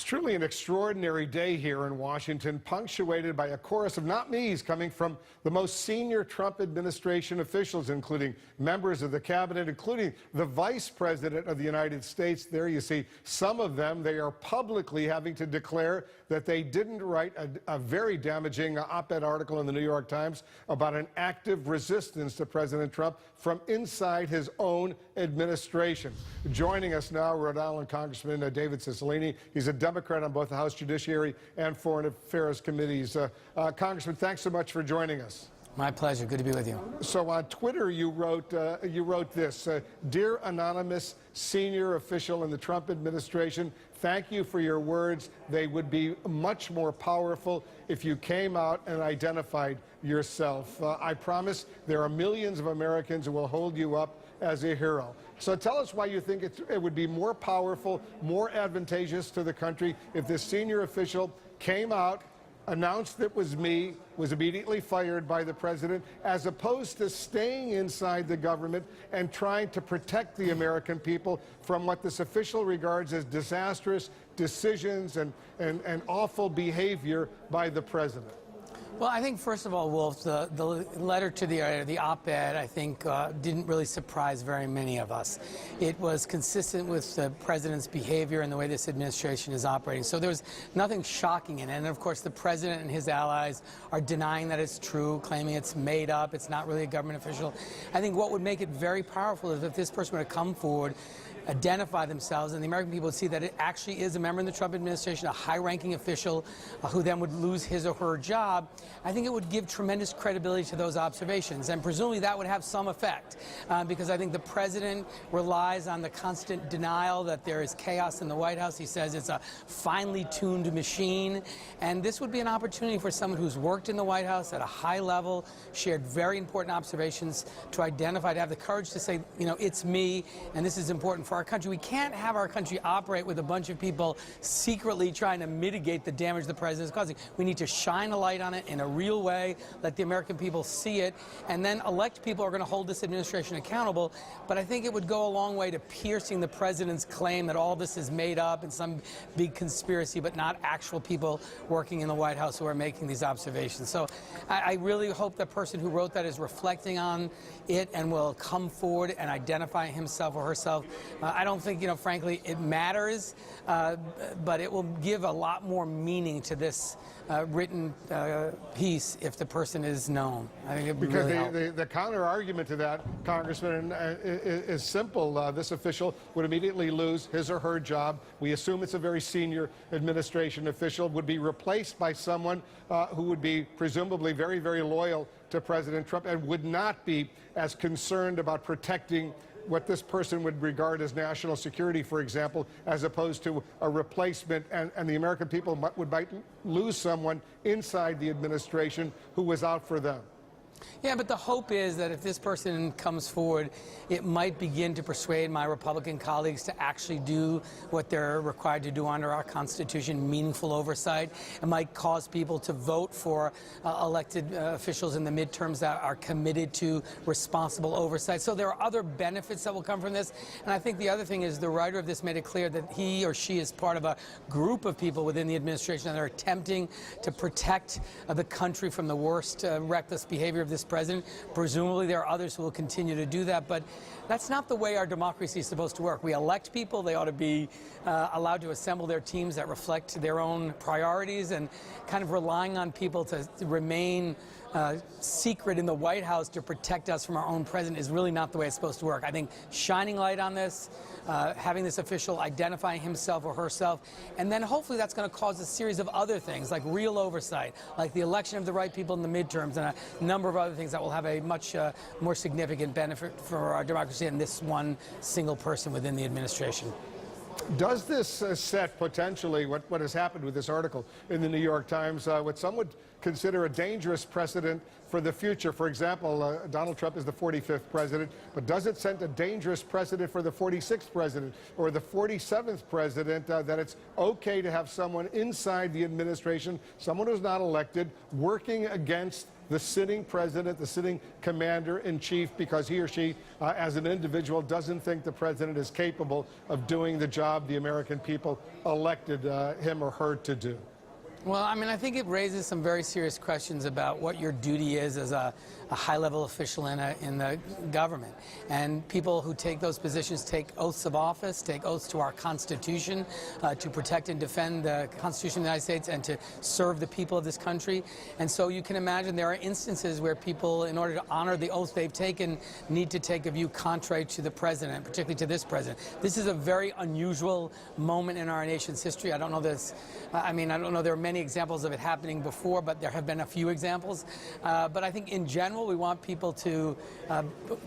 Truly an extraordinary day here in Washington, punctuated by a chorus of not me's coming from the most senior Trump administration officials, including members of the cabinet, including the vice president of the United States. There you see some of them. They are publicly having to declare that they didn't write a very damaging op-ed article in the New York Times about an active resistance to President Trump from inside his own administration. Joining us now, Rhode Island Congressman David Cicilline. He's a Democrat on both the House Judiciary and Foreign Affairs Committees. Congressman, thanks so much for joining us. My pleasure. Good to be with you. So on Twitter, you wrote this: "Dear anonymous senior official in the Trump administration, thank you for your words. They would be much more powerful if you came out and identified yourself. I promise there are millions of Americans who will hold you up as a hero." So tell us why you think it would be more powerful, more advantageous to the country if this senior official came out, announced it was me, was immediately fired by the president, as opposed to staying inside the government and trying to protect the American people from what this official regards as disastrous decisions and awful behavior by the president. Well, I think, first of all, Wolf, the letter to the op-ed, I think, didn't really surprise very many of us. It was consistent with the president's behavior and the way this administration is operating. So there was nothing shocking in it. And, of course, the president and his allies are denying that it's true, claiming it's made up, it's not really a government official. I think what would make it very powerful is if this person were to come forward, identify themselves, and the American people would see that it actually is a member in the Trump administration, a high-ranking official who then would lose his or her job. I think it would give tremendous credibility to those observations, and presumably that would have some effect, because I think the president relies on the constant denial that there is chaos in the White House. He says it's a finely tuned machine, and this would be an opportunity for someone who's worked in the White House at a high level, shared very important observations, to identify, to have the courage to say, you know, it's me, and this is important for our country. We can't have our country operate with a bunch of people secretly trying to mitigate the damage the president is causing. We need to shine a light on it in a real way, let the American people see it, and then elect people who are going to hold this administration accountable. But I think it would go a long way to piercing the president's claim that all this is made up and some big conspiracy, but not actual people working in the White House who are making these observations. So I really hope the person who wrote that is reflecting on it and will come forward and identify himself or herself. I don't think, frankly, it matters, but it will give a lot more meaning to this written piece if the person is known. I think it would really help. The counter-argument to that, Congressman, is simple. This official would immediately lose his or her job. We assume it's a very senior administration official, would be replaced by someone who would be presumably very, very loyal to President Trump and would not be as concerned about protecting what this person would regard as national security, for example, as opposed to a replacement, and the American people might lose someone inside the administration who was out for them. Yeah, but the hope is that if this person comes forward, it might begin to persuade my Republican colleagues to actually do what they're required to do under our Constitution, meaningful oversight. It might cause people to vote for elected officials in the midterms that are committed to responsible oversight. So there are other benefits that will come from this. And I think the other thing is the writer of this made it clear that he or she is part of a group of people within the administration that are attempting to protect the country from the worst reckless behavior of this president. Presumably there are others who will continue to do that, but that's not the way our democracy is supposed to work. We elect people. They ought to be allowed to assemble their teams that reflect their own priorities, and kind of relying on people to remain secret in the White House to protect us from our own president is really not the way it's supposed to work. I think shining light on this, having this official identifying himself or herself, and then hopefully that's going to cause a series of other things like real oversight, like the election of the right people in the midterms, and a number of other things that will have a much more significant benefit for our democracy than this one single person within the administration. Does this set potentially what has happened with this article in the New York Times, what some would consider a dangerous precedent for the future? For example, Donald Trump is the 45th president, but does it set a dangerous precedent for the 46th president or the 47th president, that it's okay to have someone inside the administration, someone who's not elected, working against the sitting president, the sitting commander-in-chief, because he or she, as an individual, doesn't think the president is capable of doing the job the American people elected him or her to do? Well, I mean, I think it raises some very serious questions about what your duty is as a high-level official in the government. And people who take those positions take oaths of office, take oaths to our Constitution, to protect and defend the Constitution of the United States and to serve the people of this country. And so you can imagine there are instances where people, in order to honor the oath they've taken, need to take a view contrary to the president, particularly to this president. This is a very unusual moment in our nation's history. I don't know this. I mean, I don't know there are many examples of it happening before, but there have been a few examples. But I think in general, we want people to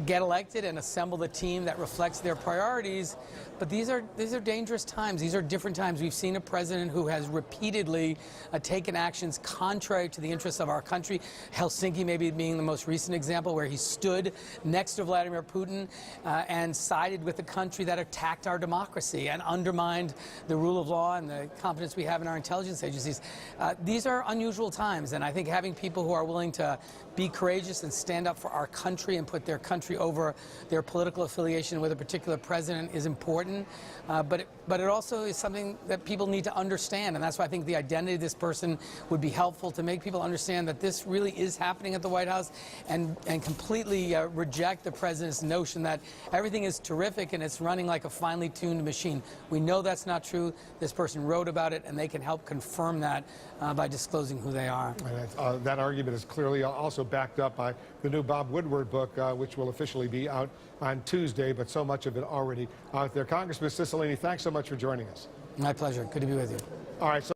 get elected and assemble the team that reflects their priorities. But these are dangerous times. These are different times. We've seen a president who has repeatedly taken actions contrary to the interests of our country. Helsinki maybe being the most recent example, where he stood next to Vladimir Putin and sided with a country that attacked our democracy and undermined the rule of law and the confidence we have in our intelligence agencies. These are unusual times, and I think having people who are willing to be courageous and stand up for our country and put their country over their political affiliation with a particular president is important. But it also is something that people need to understand, and that's why I think the identity of this person would be helpful, to make people understand that this really is happening at the White House, and completely reject the president's notion that everything is terrific and it's running like a finely tuned machine. We know that's not true. This person wrote about it, and they can help confirm that by disclosing who they are. And that argument is clearly also backed up by the new Bob Woodward book, which will officially be out on Tuesday, but so much of it already out there. Congressman Cicilline, thanks so much for joining us. My pleasure. Good to be with you. All right. So